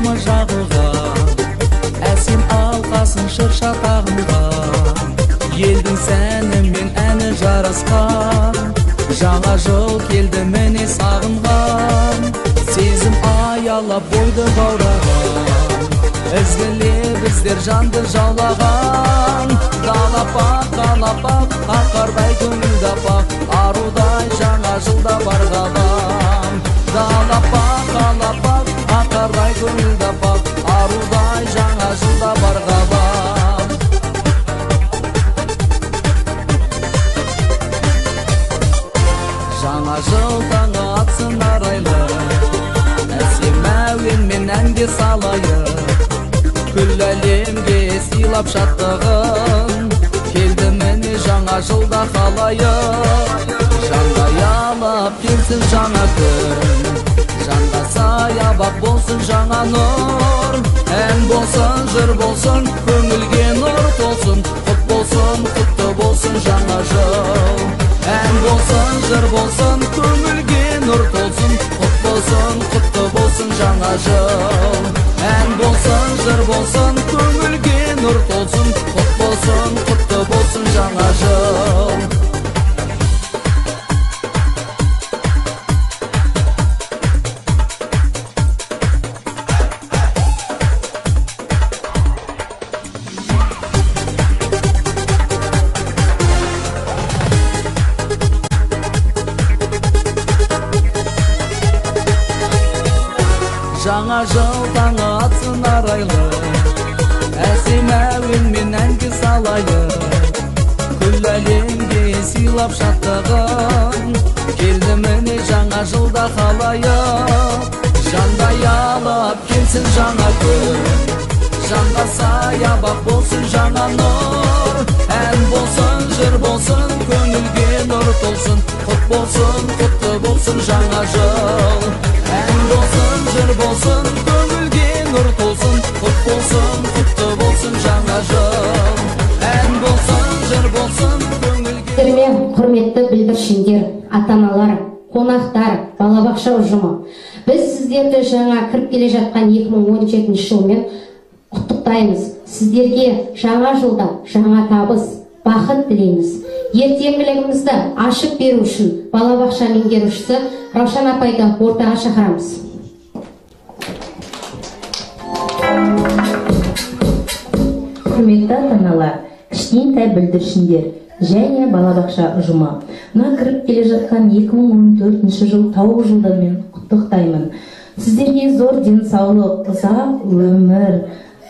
шамы жағылған, әсем алқасын шырша тағылған, елдің сәнімен әні жарасқан, жаңа жыл келді міне сағынған, сезім аялап бойды баураған, ізгіле біздер жанды жаулаған, қалапақ ақардай көңілді апақ, арудай жаңа жылда бар ғалам. Қалапақ ақардай көңілді апақ, арудай жаңа жылда бар ғалам. Жаңа жыл таңы атсын арайлы, әсем әуенмен әнге салайық, күллі әлемге сыйлап шаттығын, келді міне жаңа жылда қалайық. Жанға аялап келсін жаңа күн, жанға саябақ болсын жаңа нұр, ән болсын, жыр болсын, көңілге нұр толсын, құт болсын, құтты болсын жаңа жыл. Ән болсын, жыр болсын, көңілге нұр толсын, құт болсын, құтты болсын жаңа жыл. Ән болсын, жыр болсын, көңілге нұр толсын, құт болсын, құтты болсын жаңа жыл. Жаңа жыл таңы атсын арайлы, әсем әуенмен әнге салайық, күллі әлемге сыйлап шаттығын, келді міне жаңа жылда қалайық. Жанда аялап келсін жаңа күн, жанға саябақ болсын жаңа нұр, ән болсын, жыр болсын, көңілге нұр толсын, құт болсын, құтты болсын жаңа жыл. Ән болсын, жыр болсын, көңілге нұр толсын, құт болсын, құтты болсын жаңа жыл. Ән болсын, жыр болсын, көңілге... Сіздермен құрметті бүлдіршіндер, ата-аналар, қонақтар, балабақша ұжымы, біз сіздерді жаңа кіріп келе жатқан 2017 жылмен құттықтаймыз. Сіздерге жаңа жылда жаңа табыс, бақыт тілейміз. Ертеңгілігімізді ашып беру үшін балабақша меңгерушісі Раушан апайды ортаға шақырамыз. Құрметті ата-аналар, кішкентай бүлдіршіндер және балабақша ұжымы, мына кіріп келе жатқан 2014 жыл тауық жылдарымен құттықтаймын. Сіздерге зор денсаулық, ұзақ өмір,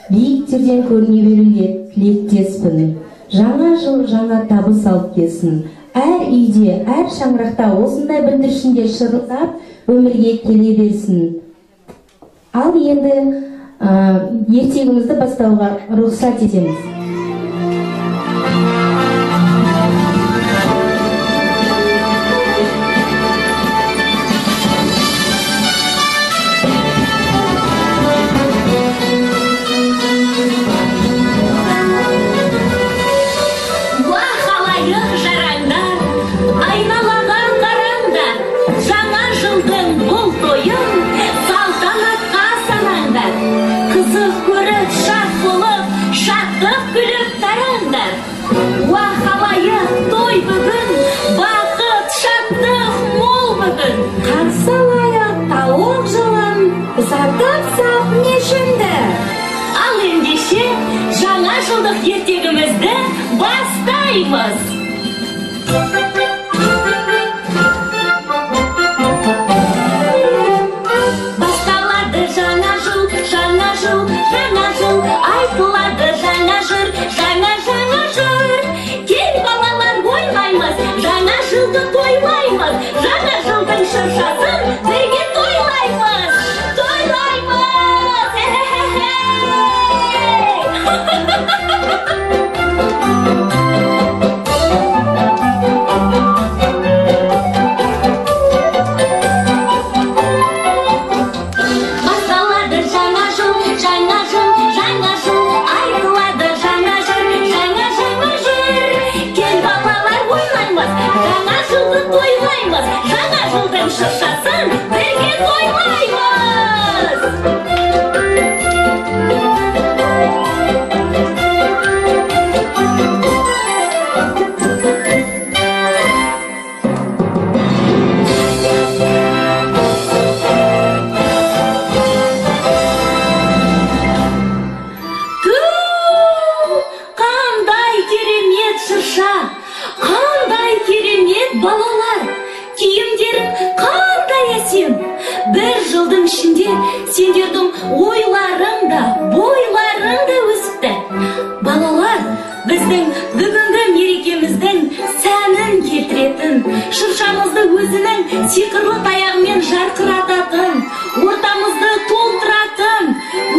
биіктерден көріне беруге тілектеспін. Жаңа жыл жаңа табыс алып келсін. Әр үйде, әр шаңырақта осындай бүлдіршіндер шырылдап өмірге келе берсін. Ал енді ертегімізді бастауға рұқсат етеміз. Ал ендеше жаңа жылдық ертегімізді бастаймыз. Басталады жаңа жыл, жаңа жыл, жаңа жыл, айтылады жаңа жыр, жаңа жыр. Кел балалар ойлаймыз, жаңа жылды тойлаймыз, жаңа жылдың шыршасын бірге тойлаймыз. жылдың ішінде сендердің ойларың да, бойларың да өсіпті. Балалар, біздің бүгінгі мерекеміздің сәнін келтіретін, шыршамызды өзінің сиқырлы таяғымен жарқырататын, ортамызды толтыратын,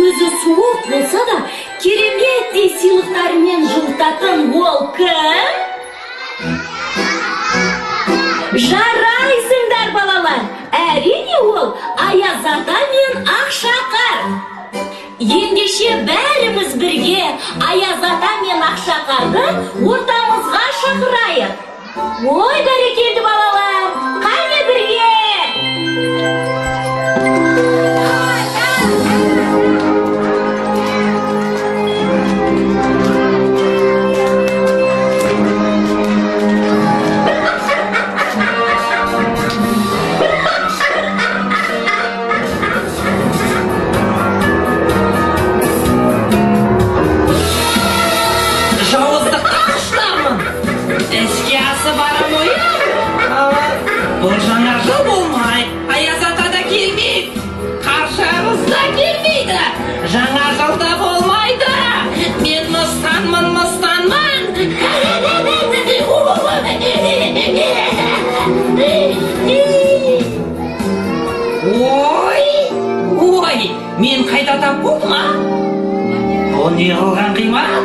өзі суық болса да кереметтей сыйлықтарымен жылытатын ол кім? Жарайсыңдар, балалар. Әрине ол Аяз ата мен Ақшақар. Ендеше бәріміз бірге Аяз ата мен Ақшақарды ортамызға шақырайық. Ой, бәрекелді балалар, қане бірге. Бұл жаңа жыл болмай, Аяз ата да келмейді, қаршағыз да келмейді, жаңа жылда болмайды. Мен мұстанмын. Ой, мен қайда тап болды ма? Бұл не қылған қимат?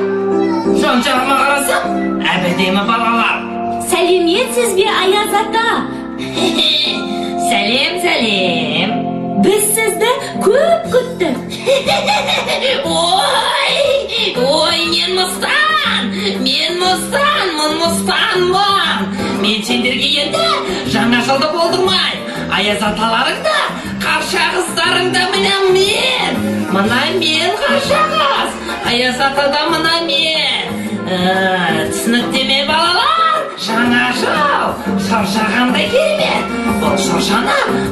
Жан-жағыма қарасам, әбедемі балалар. Сәлеметсіз бе, Аяз ата? Сәлем. Біз сізді көп күттік. Ой, мен мұстанмын. Мен сендерге енді жаңа жылды болдырмай, Аяз аталарыңда, қаршағыздарыңда мына мен қаршағыз, Аяз атада мына мен. Түсінікті ме, балалар? Жаңа жыл, шаршағандай керемет.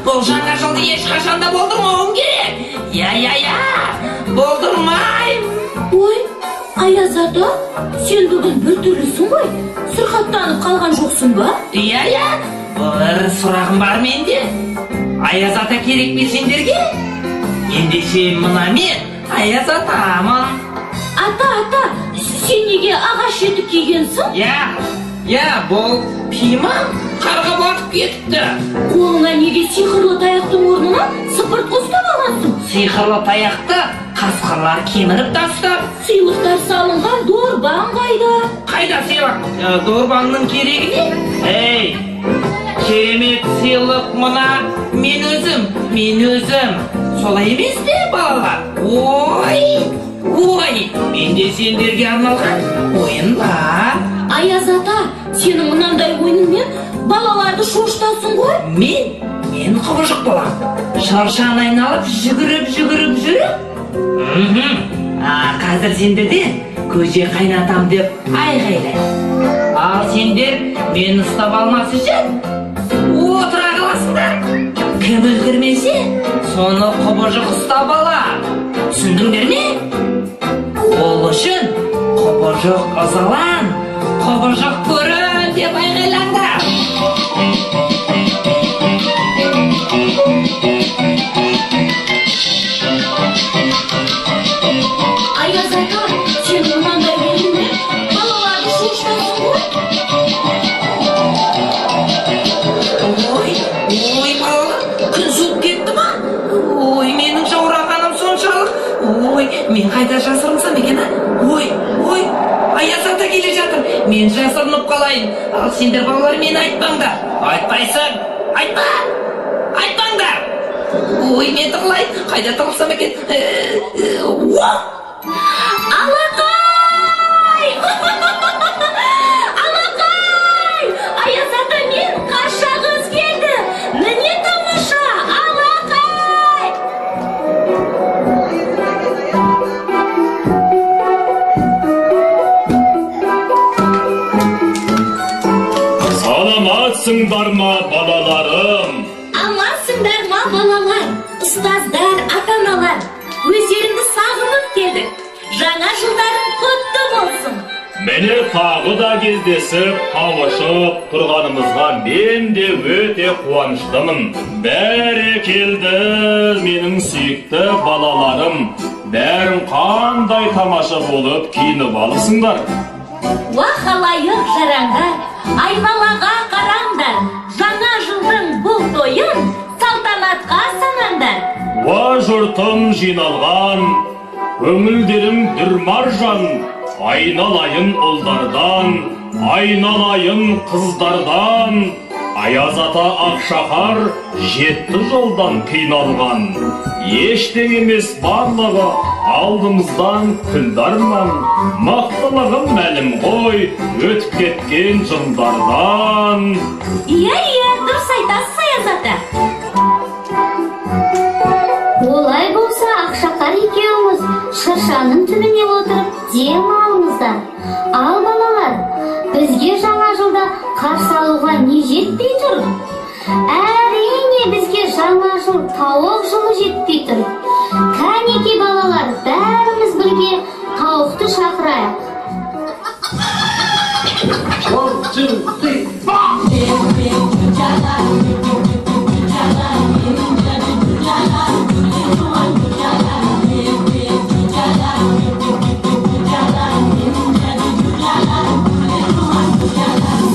Бұл жаңа жылды ешқашанда болдырмауым керек. Я, болдырмайым. Ой, Аяз ата, сен бүгін бір түрлісің ғой, сырқаттанып қалған жоқсың ба? Я, бір сұрағым бар менде. Аяз ата керек ме сендерге? Ендеше мына мен Аяз атамын. Ата, сен неге ағаш етік кигенсің? Я, бұл пимам қарға батып кетіпті. Қолыңа неге сиқырлы таяқтың орнына сыпыртқы ұстап алғансың? Сиқырлы таяқты қасқырлар кеміріп тастап. Сыйлықтар салынған дорбаң қайда? Қайда сыйлық? Дорбаңның керегі не? Керемет сыйлық мына мен өзім. Солай емес пе, балалар? Ой, менде сендерге арналған ойын бар. Аяз ата, сенің мынандай ойынмен балаларды шошытасың ғой? Мен құбыжық болам. Шаршаны айналып жүгіріп жүріп. Қазір сендерден көже қайнатам деп айғайлай. Ал сендер мен ұстап алмас үшін отыра қаласыңдар. Кім үлгірмесе, соны құбыжық ұстап алар. Түсіндіңдер ме? Ол үшін құбыжық ызалан, құбыжық көрін деп айғайлаңдар. Аяз ата, сен мынандай ойынмен балаларды шошытасың ғой? Ой, балалар, күн суып кетті ма? Ой, менің жаурағаным соншалық. Ой, мен қайда жасырынсам екен, Ой, Аяз ата келе жатыр. Мен жасырынып қалайын. Ал сендер балалар мені айтпаңдар. Айтпайсың, айтпаңдар. Ой, мен тығылайын. Қайда тығылсам екен? Алақай! Аяз ата, мен қаршағыз келді. Міне тамаша, Алақай! Саламатсыңдар ма, балаларым? Амансыңдар ма, балалар, ұстаздар, ата-аналар? Өздеріңді сағынып келдік. Жаңа жылдарың құтты болсын. Mene tағы да кездесіп, қауышып тұрғанымызға мен де өте қуаныштымын. Бәрекелді менің сүйікті балаларым. Бәрің қандай тамаша болып киініп алысыңдар. Уа халайық жараңдар, айналаға қараңдар, жаңа жылдың бұл тойын салтанатқа санаңдар. Уа жұртым жиналған, көңілдерім дүрмаржан, айналайын ұлдардан, айналайын қыздардан. Аяз ата Ақшақар жетті жолдан қиналған. Ештен емес барлығы алдымыздан күлдарман. Мақтылығым мәлім ғой өтіп кеткен жылдардан. Иә, дұрыс айтасыз Аяз ата. Олай болса Ақшақар екеуіңіз шыршаның түбіне отырып дем алыңыздар. Ал балалар, бізге жаңа жылда қарсы алуға не жетпей тұр? Әрине бізге жаңа жыл тауық жылы жетпей тұр. Кәнеки балалар, бәріміз бірге тауықты шақырайық.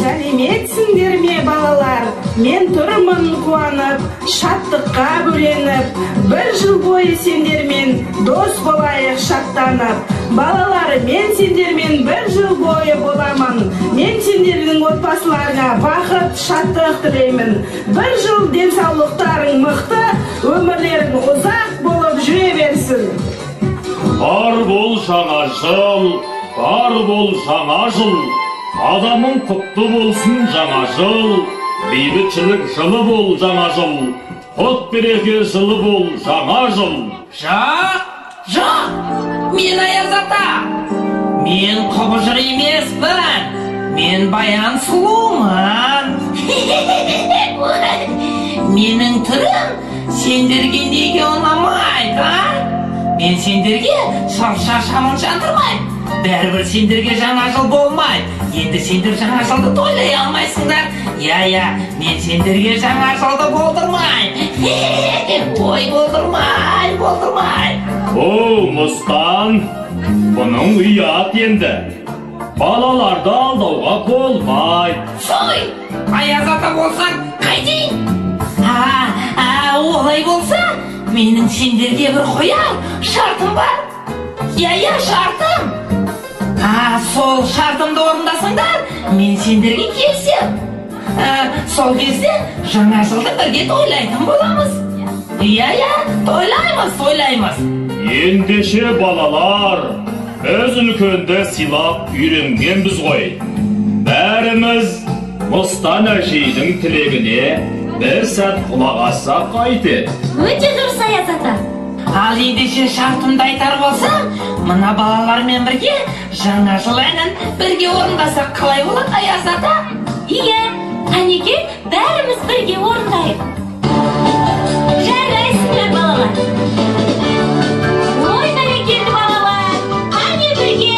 Сәлеметсіңдер ме балалар? Мен тұрмын қуанып, шаттыққа бөленіп, бір жыл бойы сендермен дос болайық шаттанып. Балалар, мен сендермен бір жыл бойы боламын. Мен сендердің отбасыларыңа бақыт, шаттық тілеймін. Бір жыл денсаулықтарың мықты, өмірлерің ұзақ болып жүре берсін. Бар бол жаңа жыл, бар бол жаңа жыл. Адамың құтты болсын жаңа жыл. Бейбітшілік жылы бол жаңа жыл. Құт береке жылы бол жаңа жыл. Жоқ, мен Аяз ата. Мен құбыжыр емеспін. Мен баян сұлумын. Менің түрім сендерге неге ұнамайды, Мен сендерге шаршамын жандырмайым. Бәрібір сендерге жаңа жыл болмайды. Енді сендер жаңа жылды тойлай алмайсыңдар. Я, мен сендерге жаңа жылды болдырмайым. Ой, болдырмай. О, Мұстан, бұның ұят енді. Балаларды алдауға болмайды. Сой, Аяз ата болсаң қайтейін? Олай болса, менің сендерге бір қояр шартым бар. Я, шартым. Сол шартымды орындасыңдар, мен сендерге келсем. Сол кезде жаңа жылды бірге тойлайтын боламыз. Я, тойлаймыз. Ендеше балалар, біз үлкенді сыйлап үйренгенбіз ғой. Бәріміз Мұстан әжейдің тілегіне бір сәт құлақ ассақ қайтеді. Өте дұрыс Аяз ата. Ал ендеше шартымды айтар болсам, мына балалармен бірге жаңа жыл әнін бірге орындасақ қалай болады Аяз ата? Иә, әнеке бәріміз бірге орындайық. Жарайсыңдар балалар. Ой, бәрекелді балалар, әне бірге.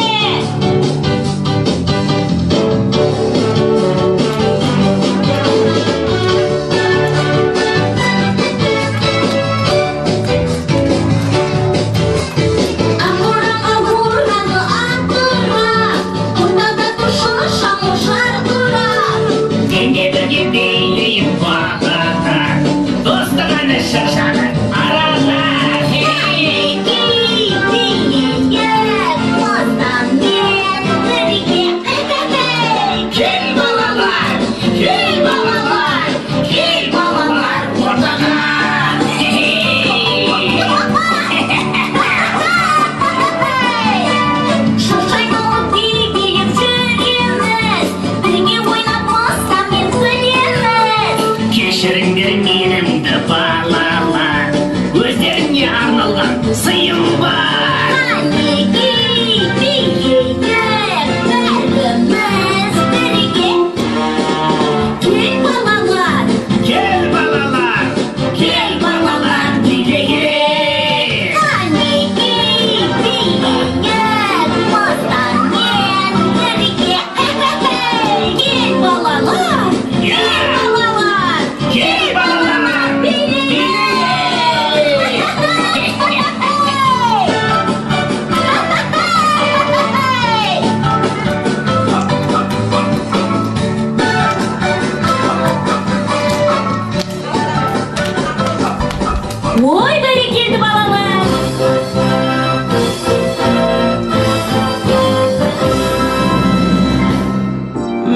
Ой, бәрекелді балалар!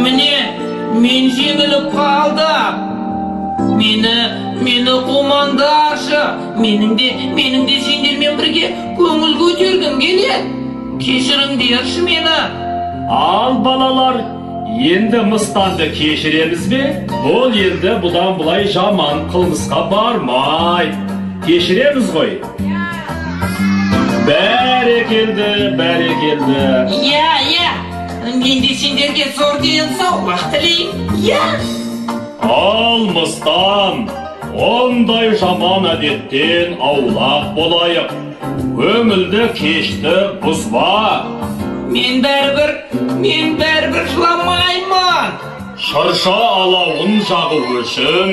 Міне, мен жеңіліп қалдым. Мені қумаңдаршы. Менің де сендермен бірге көңіл көтергім келеді. Кешіріңдерші мені. Ал балалар, енді Мыстанды кешіреміз бе? Ол енді бұдан бұлай жаман қылмысқа бармай. Кешіреміз ғой? Бәрекелді. Иә. Мен де сендерге зор денсаулық тілеймін. Ал Мыстан, ондай жаман әдеттен аулақ болайық. Көңілді кешті бұзба. Мен бәрібір жыламаймын. Шырша алауын жағу үшін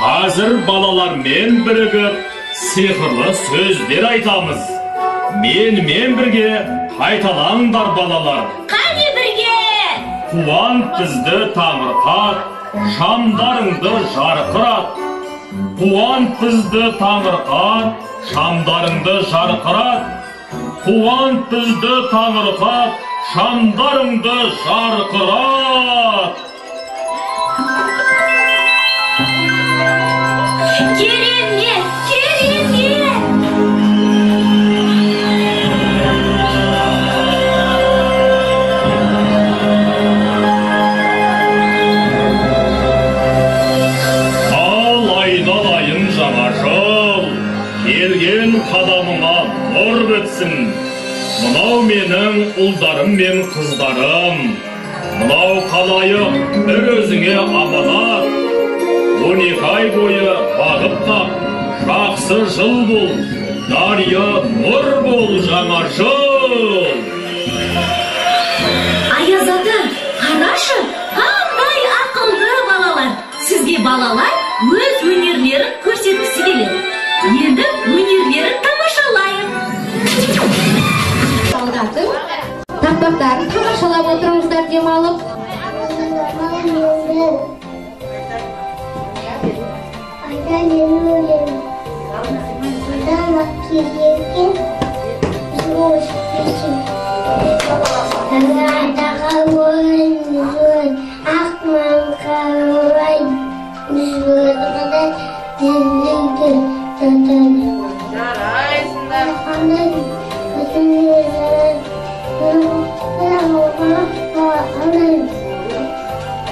қазір балалармен бірігіп сиқырлы сөздер айтамыз. Менімен бірге қайталаңдар балалар. Қане бірге! Қуант бізді таңырқат, шамдарыңды жарқырат. Қуант бізді таңырқат, шамдарыңды жарқырат. Қуант бізді таңырқат, шамдарыңды жарқырат. Керемет! Ал айналайын жаңа жыл, келген қадамыңа нұр бітсін. Мынау менің ұлдарым мен қыздарым, мынау қалайық бір өзіңе аманат. 12 ай бойы бағып қап, жақсы жыл бол, дария нұр бол жаңа жыл. Аяз ата, қарашы, қандай ақылды балалар. Сізге балалар өз өнерлерін көрсеткісі келеді. Енді өнерлерін тамашалайық. Солдаттың тақпақтарын тамашалап отырыңыздар демалып.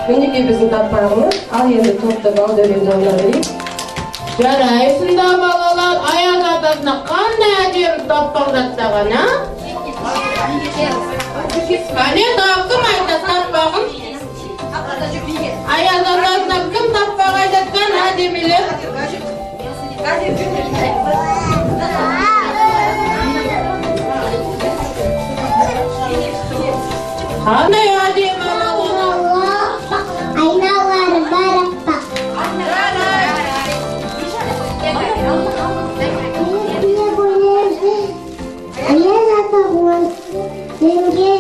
Мінекей біздің таппағымыз, ал енді топты балдөренді ойнадырайық. Жарайсында балалар, Аяз атасына қандай әдемі таппақ жаттаған, а? Кәне тапқым айта таппағын? Аяз атасына кім таппақ айтатқан әдемелер? Қандай әдемі? Айналары бар аппақ. Аяз ата менге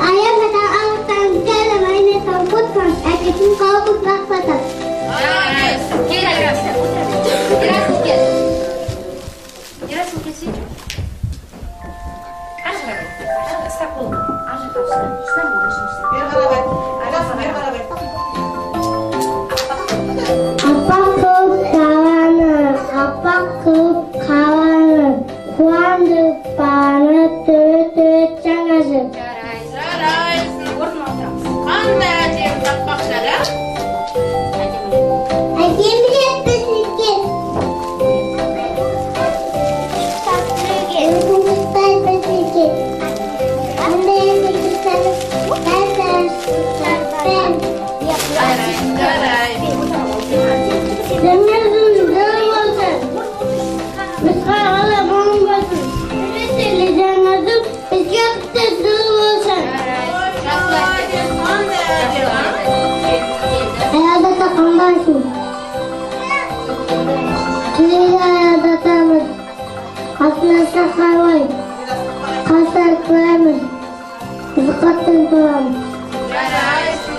Аяз ата ағыттан кәлім айнетан құтқан әкетін қалқып бақпатам. Апақ қылып қаланы, қуандық баны төт жаңа жыл. Жарайсың, орын отырамыз. Қандай әдемі таппақ жара? Әдемі жетпісіке. Үкімдіктай бісіке. Қандай әдемі Қасынаса қалай, қасар көреміз, қызықаттың тұрамыз. Жарайсың,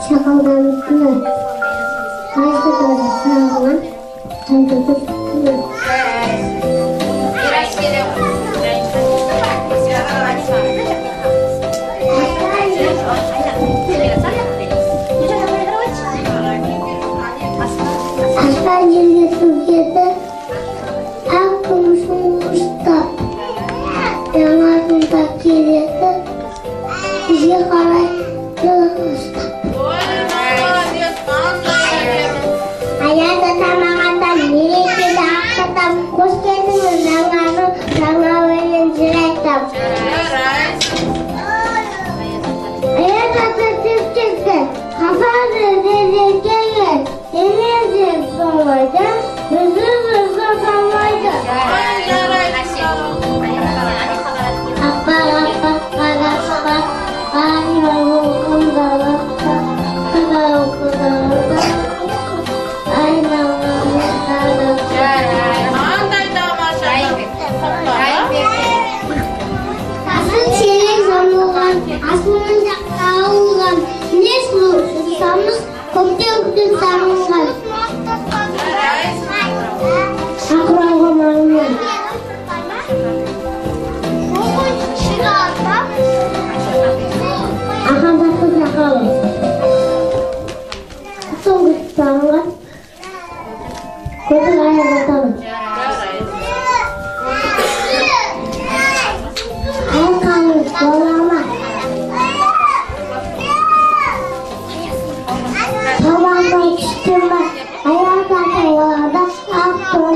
Şakaldan Ayşe'de sağlanan Ayşe'de Aslan yerine Türkiye'de Akkumuşun usta Yanardımda kiriyeti Bize karay Yılışta Hayata tamamatan Birisi de hakikaten Hoş geldiniz Zanganı Zanga verin direktim Hayata Türk çıktı Kafanı dedikleri Denizli sonraydı Hızlı sonraydı Asıl çeyrek zamlıgan, asılınca dağılgan, ne susamız köpte sarılgan. Akırağa malum. Akadakı sakalı. Son sarılgan. Köpte ayağa batalım. Ayakkabı dolama. Tabandan çıkırma. Ayakkabı dolada aktör.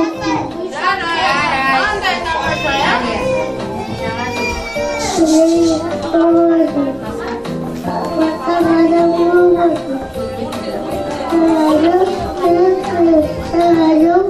Şurayı doldurdum. Bakalım doldurdum. Sararım.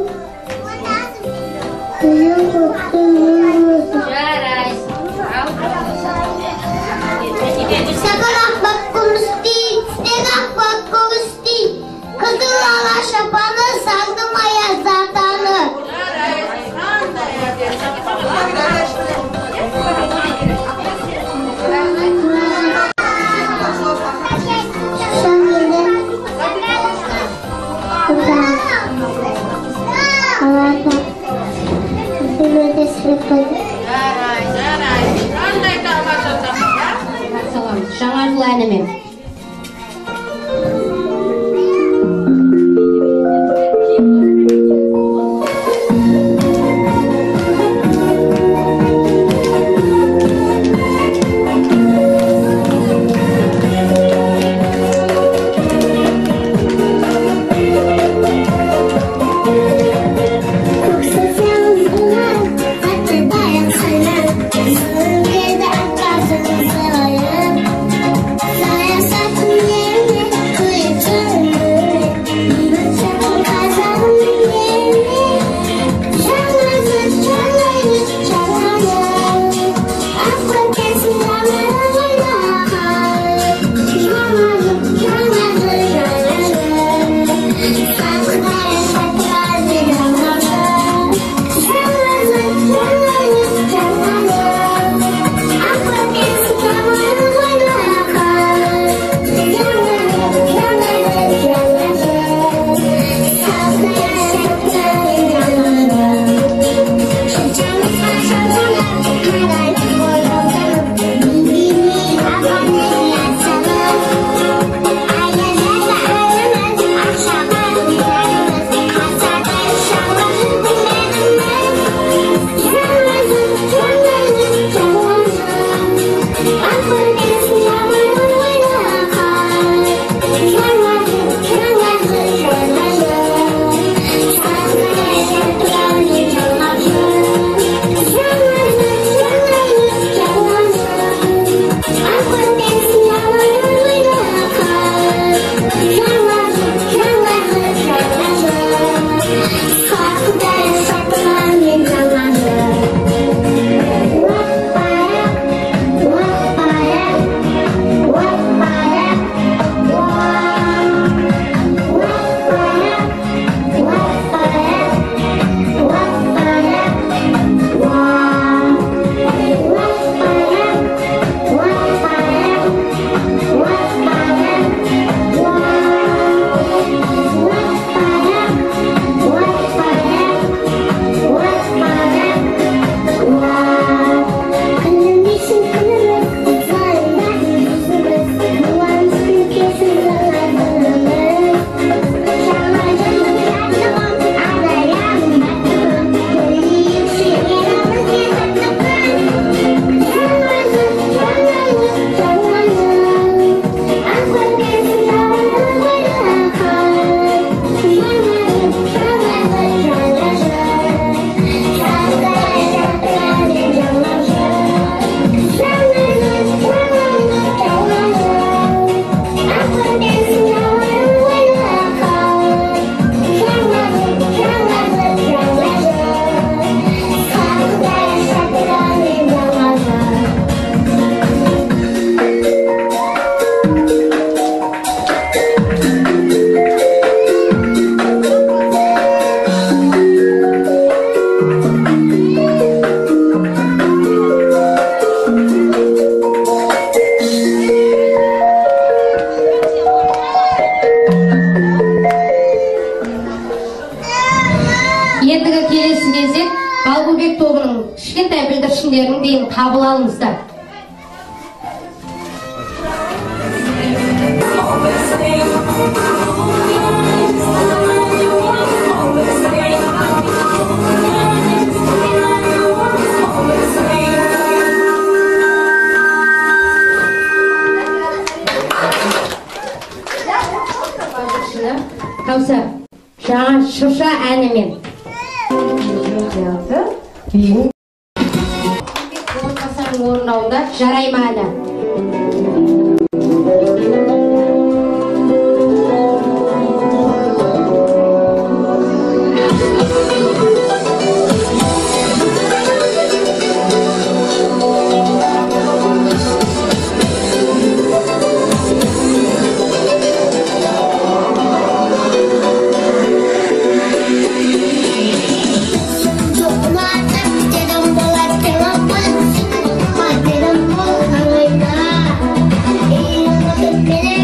Аралбек тобының кішкентай бүлдіршіндерін дейін қабыл алыңыздар. Каусар, жаңа шырша әнімен. Орындауда жарайма әні. Minute.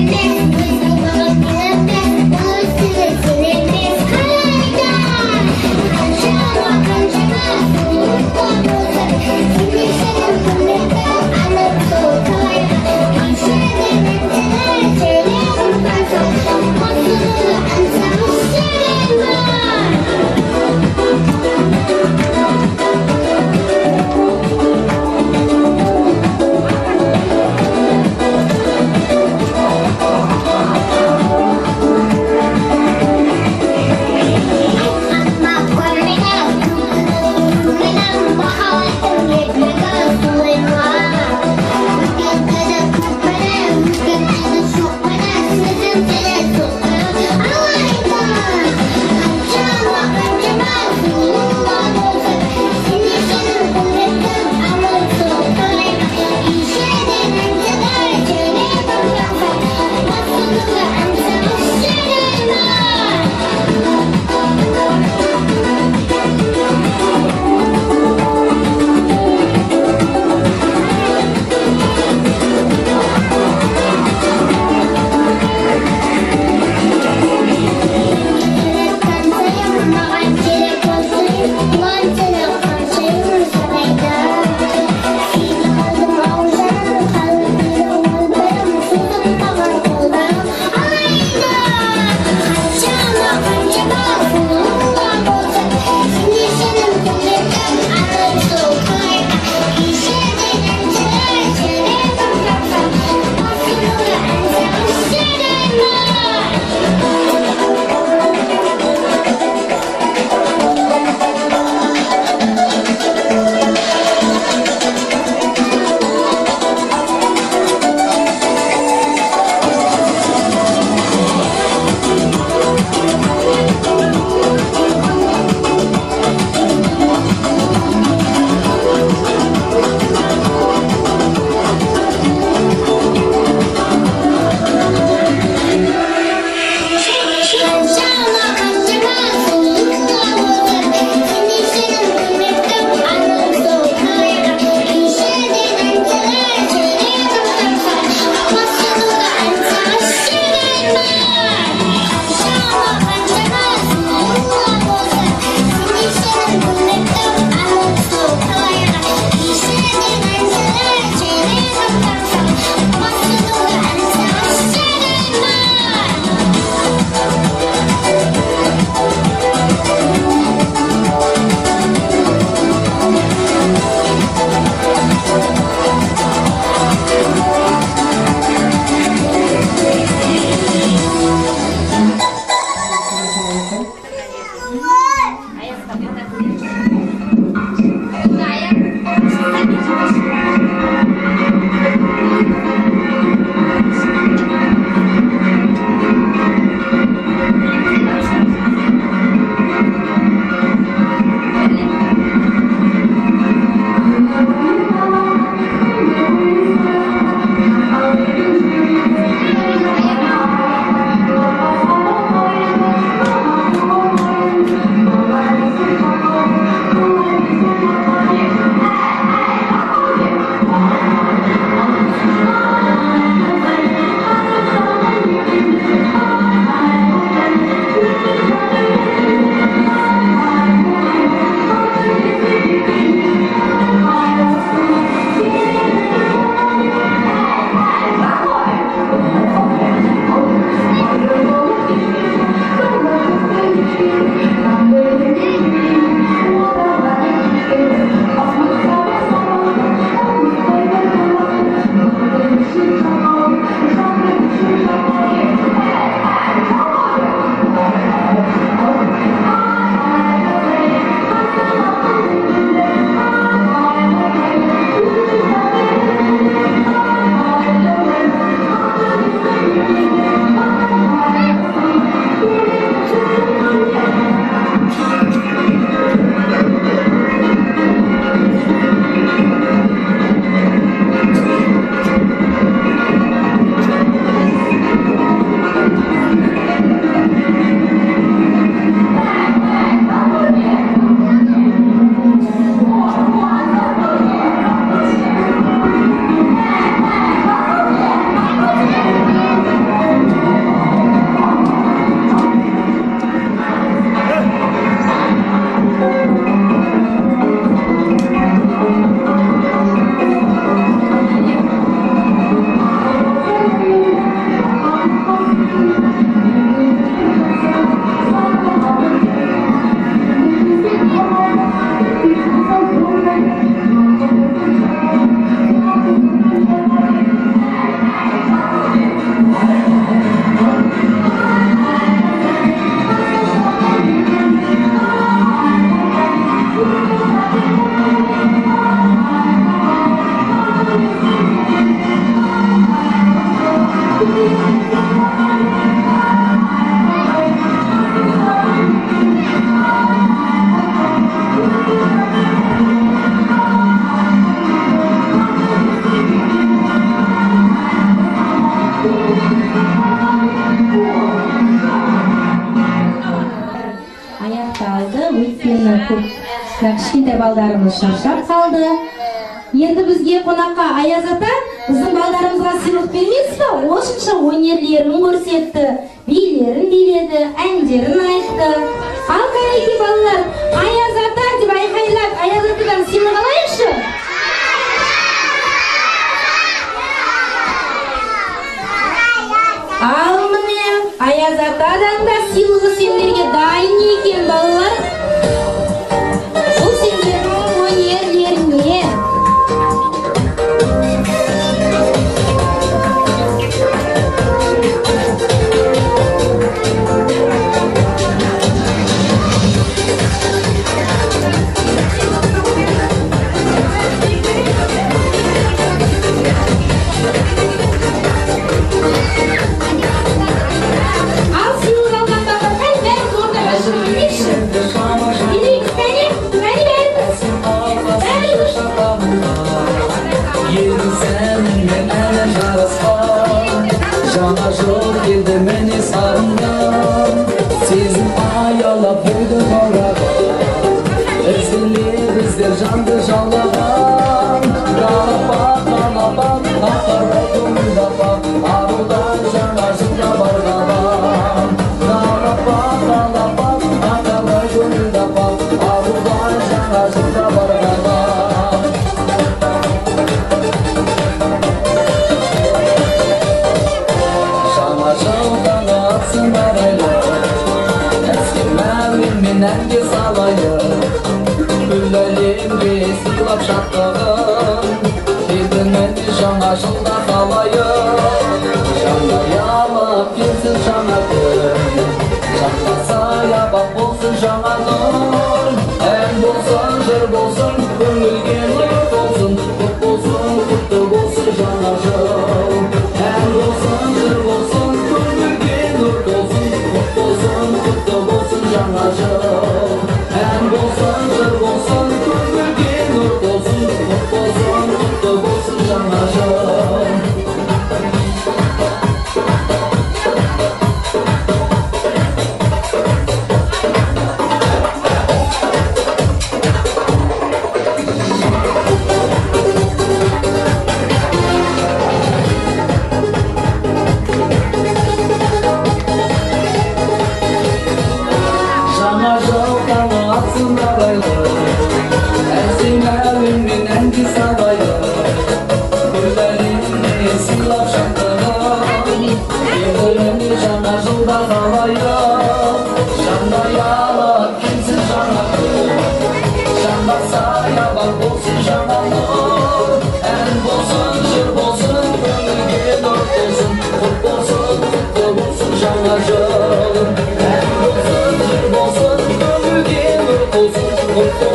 жана кичинекей балдарыбыз шаршап калды. Енді бізге қонаққа Аяз ата біздің балдарымызға сыйлық бермейсіз ба? Осынша өнерлерін көрсетті, билерін биледі, әндерін айтты. Ал қайреки балалар, Аяз ата деп айқайлап, Аяз атадан сыйлық алайықшы. Ал міне, Аяз атадан да сыйлығы сендерге дайын екен балалар. Бұл сендердің өнерлеріңе. Жаңа жыл келді мені сағынған, сезім аялап бойды қораған, іздер жанды жалаған, қалапақ, ақардай көңілдапақ, арудан жаңа жылда барғалам. Қалапақ, ақардай көңілдапақ, арудан жаңа жылда барғалам. Әнге салайық, күллі әлемге сыйлап шаттығын, келді мені жаңа жылда қалайық. Жаңаялап келсін жаңа күн, жаққа саябақ болсын жаңа нұр. Ән болсын, жыр болсын, көңілге нұр болсын, құт болсын, құтты болсын жаңа жыл. Ән болсын, жыр болсын, көңілге нұр болсын, құт болсын, құтты болсын жаңа жыл. Ән болсын, жыр болсын, көңілге нұр болсын, құт болсын, құтты болсын жаңа жыл. Jangan